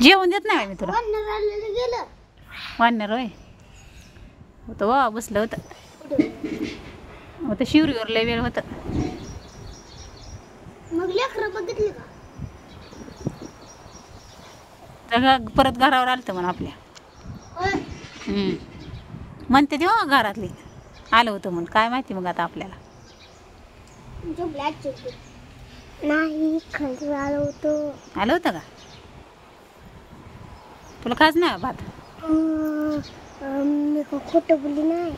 जेवण देत नाही मी तुला गेलं वाढणार होय होतं वा बसलं होतं होतं शिवरीवर लय वेळ होतं मग लेकरं बघितली का परत घरावर आलं म्हणून आपल्या होय म्हणते ते हो घरातली आलं होतं म्हणून काय माहिती मग आता आपल्याला नाही खाली आलं होतं आलं होतं का तुला खास नाही भात मी खोटं बोलली नाही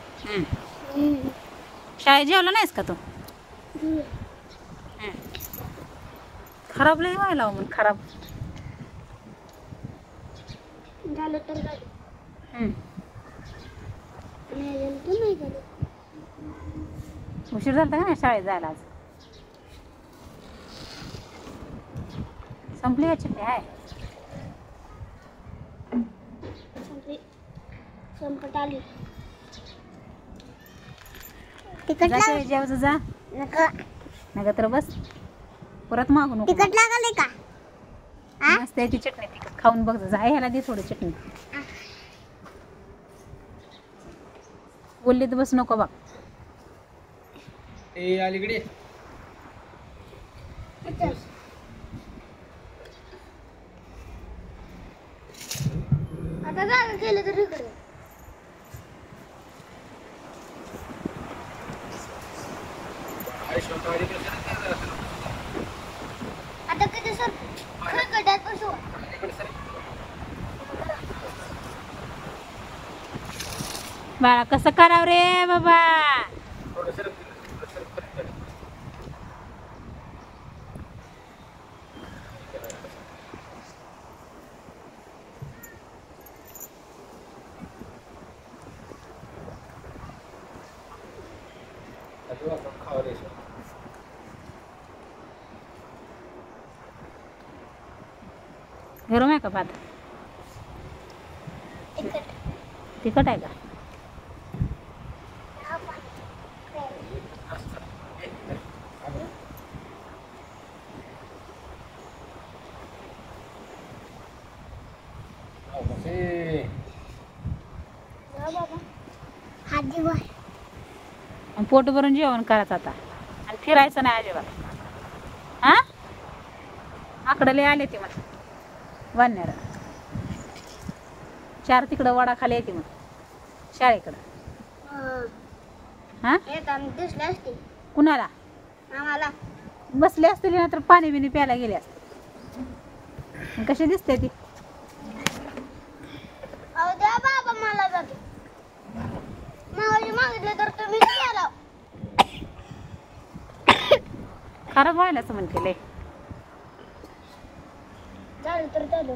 शाळेत जेवला नाहीस का तू खराब लय व्हायला म्हणून खराब झालं तर झालं नाही झालं तर नाही झालं उशीर झाला का नाही शाळेत जायला आज संपली या चिठ्ठी आहे संपत आली जायचं जेवायचं जा नका तर बस परत मागू नको तिखट लागले का मस्त आहे ती चटणी तिखट खाऊन बघ जा ह्याला दे थोडी चटणी बोलली तर बस नको बघ ए अलीकडे आता जागा केलं तर इकडे आता कधी सर खडखड्यात बसू बाळा कसं करावं रे बाबा गरम आहे का भात तिखट आहे का हात दिवा पोट भरून जेवण करायचं आता आणि फिरायचं नाही अजिबात हा आकडले आले ते मला वाढणार 4 तिकडं वडा खाली येते मग शाळेकडं हा दिसले असते कुणाला आम्हाला बसले असतील ना तर पाणी बिणी प्यायला गेले असते कशी दिसते ती अहो द्या बाबा मला जाते मावशी मागितलं तर तुम्ही द्याला खराब व्हायलाच म्हणते लय झालं तर झालं